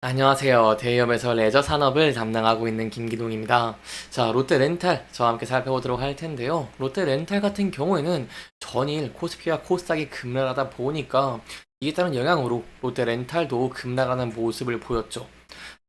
안녕하세요. 대기업에서 레저 산업을 담당하고 있는 김기동입니다. 자, 롯데 렌탈 저와 함께 살펴보도록 할 텐데요. 롯데 렌탈 같은 경우에는 전일 코스피와 코스닥이 급락하다 보니까 이에 따른 영향으로 롯데 렌탈도 급락하는 모습을 보였죠.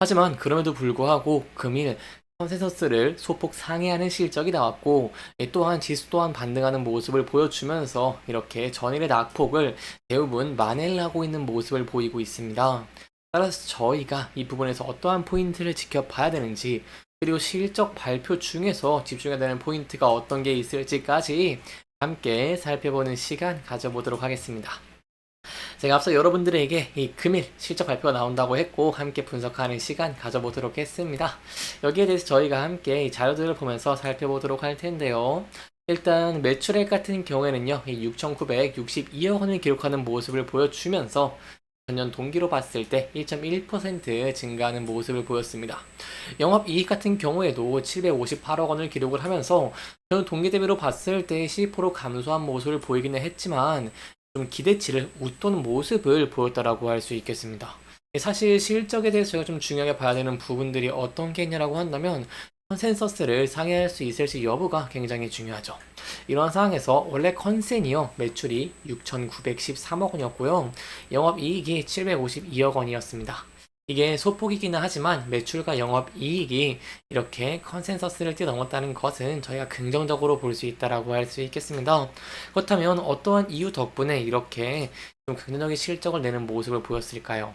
하지만 그럼에도 불구하고 금일 컨센서스를 소폭 상회하는 실적이 나왔고, 또한 지수 또한 반등하는 모습을 보여주면서 이렇게 전일의 낙폭을 대부분 만회를 하고 있는 모습을 보이고 있습니다. 따라서 저희가 이 부분에서 어떠한 포인트를 지켜봐야 되는지, 그리고 실적 발표 중에서 집중해야 되는 포인트가 어떤 게 있을지까지 함께 살펴보는 시간 가져보도록 하겠습니다. 제가 앞서 여러분들에게 이 금일 실적 발표가 나온다고 했고 함께 분석하는 시간 가져보도록 했습니다. 여기에 대해서 저희가 함께 이 자료들을 보면서 살펴보도록 할 텐데요. 일단 매출액 같은 경우에는요, 6,962억 원을 기록하는 모습을 보여주면서 전년 동기로 봤을 때 1.1% 증가하는 모습을 보였습니다. 영업이익 같은 경우에도 758억 원을 기록을 하면서 전년 동기 대비로 봤을 때 12% 감소한 모습을 보이기는 했지만 좀 기대치를 웃도는 모습을 보였다라고 할 수 있겠습니다. 사실 실적에 대해서 저희가 좀 중요하게 봐야 되는 부분들이 어떤 게 있냐라고 한다면 컨센서스를 상회할 수 있을지 여부가 굉장히 중요하죠. 이러한 상황에서 원래 컨센이요, 매출이 6,913억 원이었고요, 영업이익이 752억 원이었습니다. 이게 소폭이기는 하지만 매출과 영업이익이 이렇게 컨센서스를 뛰어넘었다는 것은 저희가 긍정적으로 볼 수 있다라고 할 수 있겠습니다. 그렇다면 어떠한 이유 덕분에 이렇게 좀 긍정적인 실적을 내는 모습을 보였을까요?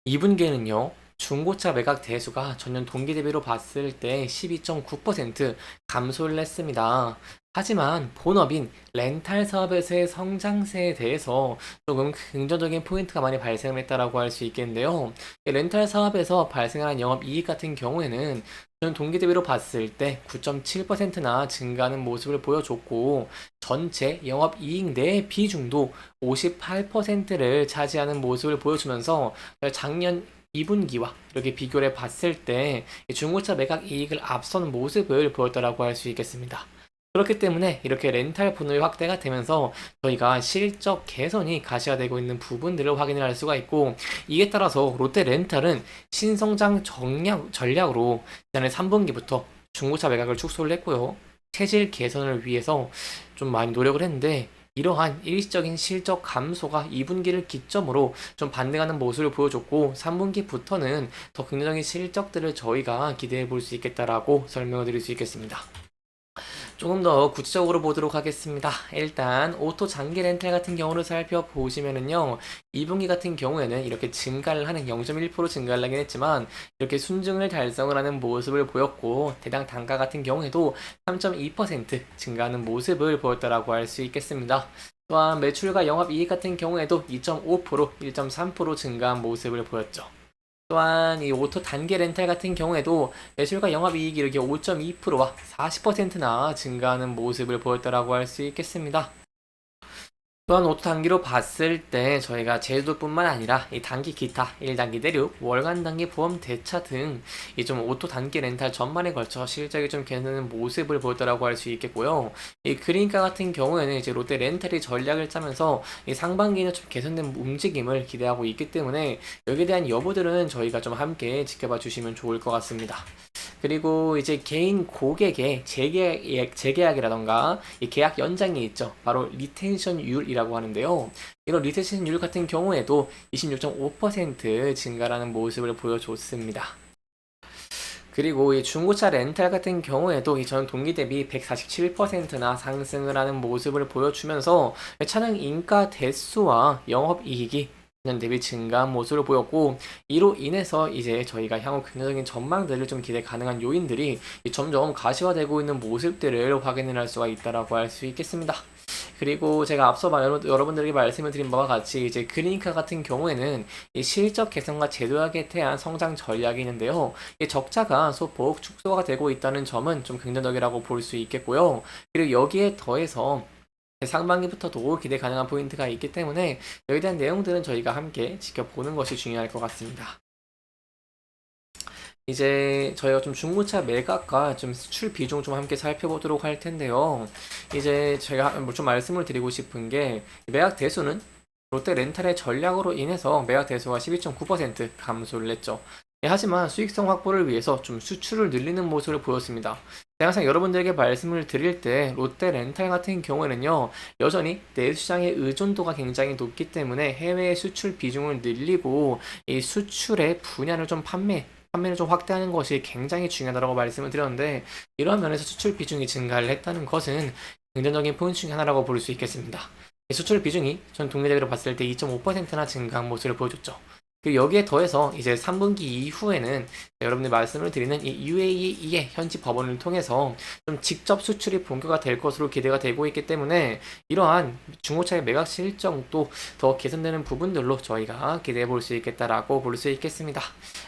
2분기에는요, 중고차 매각 대수가 전년 동기 대비로 봤을 때 12.9% 감소를 했습니다. 하지만 본업인 렌탈 사업에서의 성장세에 대해서 조금 긍정적인 포인트가 많이 발생했다라고 할 수 있겠는데요. 이 렌탈 사업에서 발생하는 영업이익 같은 경우에는 전년 동기 대비로 봤을 때 9.7%나 증가하는 모습을 보여줬고, 전체 영업이익 내 비중도 58%를 차지하는 모습을 보여주면서 작년 2분기와 이렇게 비교를 해 봤을 때 중고차 매각 이익을 앞서는 모습을 보였다라고 할 수 있겠습니다. 그렇기 때문에 이렇게 렌탈 분의 확대가 되면서 저희가 실적 개선이 가시화되고 있는 부분들을 확인을 할 수가 있고, 이에 따라서 롯데 렌탈은 신성장 전략으로 지난해 3분기부터 중고차 매각을 축소를 했고요. 체질 개선을 위해서 좀 많이 노력을 했는데, 이러한 일시적인 실적 감소가 2분기를 기점으로 좀 반등하는 모습을 보여줬고, 3분기부터는 더 긍정적인 실적들을 저희가 기대해 볼 수 있겠다라고 설명을 드릴 수 있겠습니다. 조금 더 구체적으로 보도록 하겠습니다. 일단 오토 장기 렌탈 같은 경우를 살펴보시면은요, 2분기 같은 경우에는 이렇게 증가를 하는 0.1% 증가를 하긴 했지만 이렇게 순증을 달성을 하는 모습을 보였고, 대당 단가 같은 경우에도 3.2% 증가하는 모습을 보였다라고 할 수 있겠습니다. 또한 매출과 영업이익 같은 경우에도 2.5%, 1.3% 증가한 모습을 보였죠. 또한 이 오토 단기 렌탈 같은 경우에도 매출과 영업이익이 이렇게 5.2%와 40%나 증가하는 모습을 보였다라고 할 수 있겠습니다. 또한 오토 단기로 봤을 때 저희가 제주도뿐만 아니라 이 단기 기타, 1단기 대륙, 월간 단기 보험 대차 등 이 좀 오토 단기 렌탈 전반에 걸쳐 실적이 좀 개선되는 모습을 보였다라고 할 수 있겠고요. 이 그린카 같은 경우에는 이제 롯데 렌탈이 전략을 짜면서 이 상반기는 좀 개선된 움직임을 기대하고 있기 때문에 여기에 대한 여부들은 저희가 좀 함께 지켜봐 주시면 좋을 것 같습니다. 그리고 이제 개인 고객의 재계약이라던가 이 계약 연장이 있죠. 바로 리텐션율이라고 하는데요. 이런 리텐션율 같은 경우에도 26.5% 증가라는 모습을 보여줬습니다. 그리고 이 중고차 렌탈 같은 경우에도 이 전 동기 대비 147%나 상승을 하는 모습을 보여주면서 차량 인가 대수와 영업이익이 년 대비 증가한 모습을 보였고, 이로 인해서 이제 저희가 향후 긍정적인 전망들을 좀 기대 가능한 요인들이 점점 가시화되고 있는 모습들을 확인을 할 수가 있다라고 할 수 있겠습니다. 그리고 제가 앞서 여러분들에게 말씀을 드린 바와 같이 이제 그리니카 같은 경우에는 이 실적 개선과 제도약에 대한 성장 전략이 있는데요. 이 적자가 소폭 축소가 되고 있다는 점은 좀 긍정적이라고 볼 수 있겠고요. 그리고 여기에 더해서 상반기부터도 기대 가능한 포인트가 있기 때문에 여기에 대한 내용들은 저희가 함께 지켜보는 것이 중요할 것 같습니다. 이제 저희가 좀 중고차 매각과 좀 수출 비중 좀 함께 살펴보도록 할 텐데요. 이제 제가 좀 말씀을 드리고 싶은 게 매각 대수는 롯데 렌탈의 전략으로 인해서 매각 대수가 12.9% 감소를 했죠. 하지만 수익성 확보를 위해서 좀 수출을 늘리는 모습을 보였습니다. 제가 항상 여러분들에게 말씀을 드릴 때 롯데 렌탈 같은 경우에는요, 여전히 내수시장의 의존도가 굉장히 높기 때문에 해외 수출 비중을 늘리고 이 수출의 분야를 좀 판매를 좀 확대하는 것이 굉장히 중요하다고 말씀을 드렸는데, 이러한 면에서 수출 비중이 증가를 했다는 것은 긍정적인 포인트 중에 하나라고 볼 수 있겠습니다. 이 수출 비중이 전 동계적으로 봤을 때 2.5%나 증가한 모습을 보여줬죠. 그리고 여기에 더해서 이제 3분기 이후에는 여러분들 말씀을 드리는 이 UAE의 현지 법원을 통해서 좀 직접 수출이 본격화 될 것으로 기대가 되고 있기 때문에 이러한 중고차의 매각 실적도 더 개선되는 부분들로 저희가 기대해 볼 수 있겠다라고 볼 수 있겠습니다.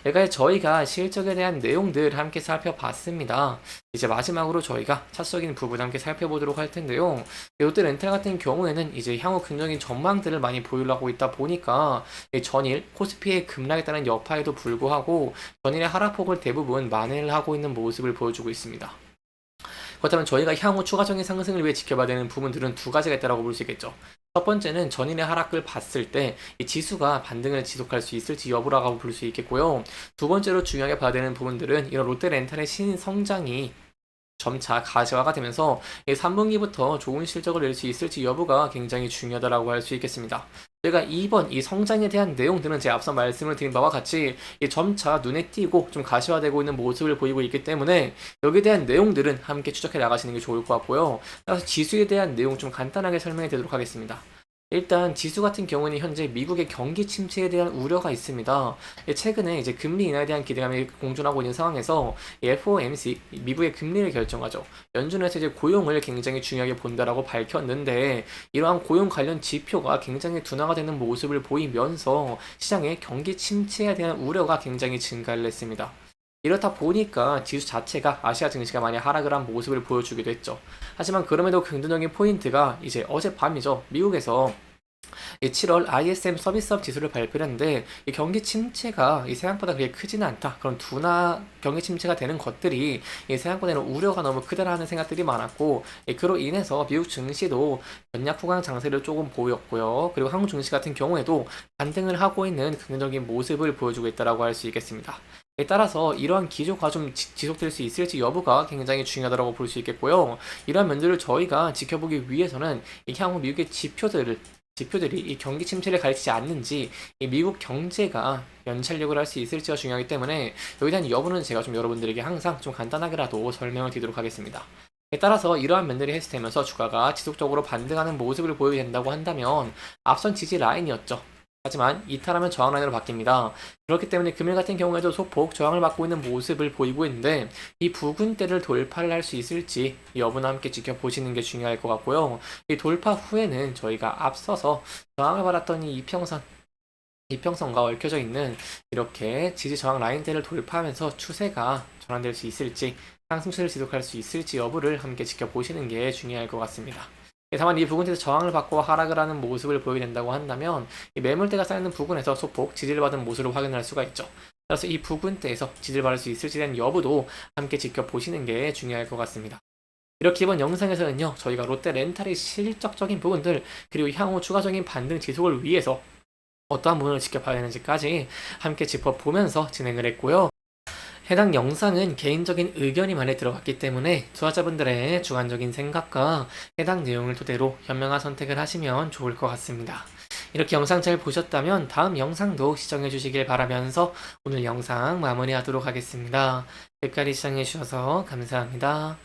여기까지 저희가 실적에 대한 내용들 함께 살펴봤습니다. 이제 마지막으로 저희가 차트적인 부분 함께 살펴보도록 할 텐데요. 롯데 렌탈 같은 경우에는 이제 향후 긍정적인 전망들을 많이 보유하고 있다 보니까 전일 코스피의 급락에 따른 여파에도 불구하고 전일의 하락폭을 대부분 만회를 하고 있는 모습을 보여주고 있습니다. 그렇다면 저희가 향후 추가적인 상승을 위해 지켜봐야 되는 부분들은 두 가지가 있다고 볼 수 있겠죠. 첫 번째는 전일의 하락을 봤을 때 이 지수가 반등을 지속할 수 있을지 여부라고 볼 수 있겠고요. 두 번째로 중요하게 봐야 되는 부분들은 이런 롯데 렌탈의 신성장이 점차 가시화가 되면서 3분기부터 좋은 실적을 낼 수 있을지 여부가 굉장히 중요하다고 할 수 있겠습니다. 제가 이번 이 성장에 대한 내용들은 제가 앞서 말씀을 드린 바와 같이 점차 눈에 띄고 좀 가시화되고 있는 모습을 보이고 있기 때문에 여기에 대한 내용들은 함께 추적해 나가시는 게 좋을 것 같고요. 따라서 지수에 대한 내용 좀 간단하게 설명해 드리도록 하겠습니다. 일단 지수 같은 경우는 현재 미국의 경기 침체에 대한 우려가 있습니다. 최근에 이제 금리 인하에 대한 기대감이 공존하고 있는 상황에서 FOMC 미국의 금리를 결정하죠. 연준에서 이제 고용을 굉장히 중요하게 본다라고 밝혔는데 이러한 고용 관련 지표가 굉장히 둔화가 되는 모습을 보이면서 시장의 경기 침체에 대한 우려가 굉장히 증가를 했습니다. 이렇다 보니까 지수 자체가 아시아 증시가 많이 하락을 한 모습을 보여주기도 했죠. 하지만 그럼에도 긍정적인 포인트가 이제 어젯밤이죠. 미국에서 7월 ISM 서비스업 지수를 발표를 했는데 이 경기 침체가 이 생각보다 그렇게 크지는 않다. 그런 둔화 경기 침체가 되는 것들이 이 생각보다는 우려가 너무 크다라는 생각들이 많았고 그로 인해서 미국 증시도 연약 후강 장세를 조금 보였고요. 그리고 한국 증시 같은 경우에도 반등을 하고 있는 긍정적인 모습을 보여주고 있다고 할 수 있겠습니다. 따라서 이러한 기조가 좀 지속될 수 있을지 여부가 굉장히 중요하다고 볼 수 있겠고요. 이러한 면들을 저희가 지켜보기 위해서는 향후 미국의 지표들이 이 경기 침체를 가리키지 않는지 이 미국 경제가 연착륙을 할 수 있을지가 중요하기 때문에 여기에 대한 여부는 제가 좀 여러분들에게 항상 좀 간단하게라도 설명을 드리도록 하겠습니다. 따라서 이러한 면들이 해소되면서 주가가 지속적으로 반등하는 모습을 보여야 된다고 한다면 앞선 지지 라인이었죠. 하지만 이탈하면 저항 라인으로 바뀝니다. 그렇기 때문에 금일 같은 경우에도 소폭 저항을 받고 있는 모습을 보이고 있는데 이 부근대를 돌파를 할 수 있을지 여부나 함께 지켜보시는 게 중요할 것 같고요. 이 돌파 후에는 저희가 앞서서 저항을 받았던 이 이평선과 얽혀져 있는 이렇게 지지 저항 라인대를 돌파하면서 추세가 전환될 수 있을지 상승세를 지속할 수 있을지 여부를 함께 지켜보시는 게 중요할 것 같습니다. 다만 이 부근에서 저항을 받고 하락을 하는 모습을 보이게 된다고 한다면 이 매물대가 쌓이는 부근에서 소폭 지지를 받은 모습을 확인할 수가 있죠. 따라서 이 부근대에서 지지를 받을 수 있을지 대한 여부도 함께 지켜보시는 게 중요할 것 같습니다. 이렇게 이번 영상에서는요, 저희가 롯데 렌탈의 실적적인 부분들 그리고 향후 추가적인 반등 지속을 위해서 어떠한 부분을 지켜봐야 하는지까지 함께 짚어보면서 진행을 했고요. 해당 영상은 개인적인 의견이 많이 들어갔기 때문에 투자자분들의 주관적인 생각과 해당 내용을 토대로 현명한 선택을 하시면 좋을 것 같습니다. 이렇게 영상 잘 보셨다면 다음 영상도 시청해 주시길 바라면서 오늘 영상 마무리하도록 하겠습니다. 끝까지 시청해 주셔서 감사합니다.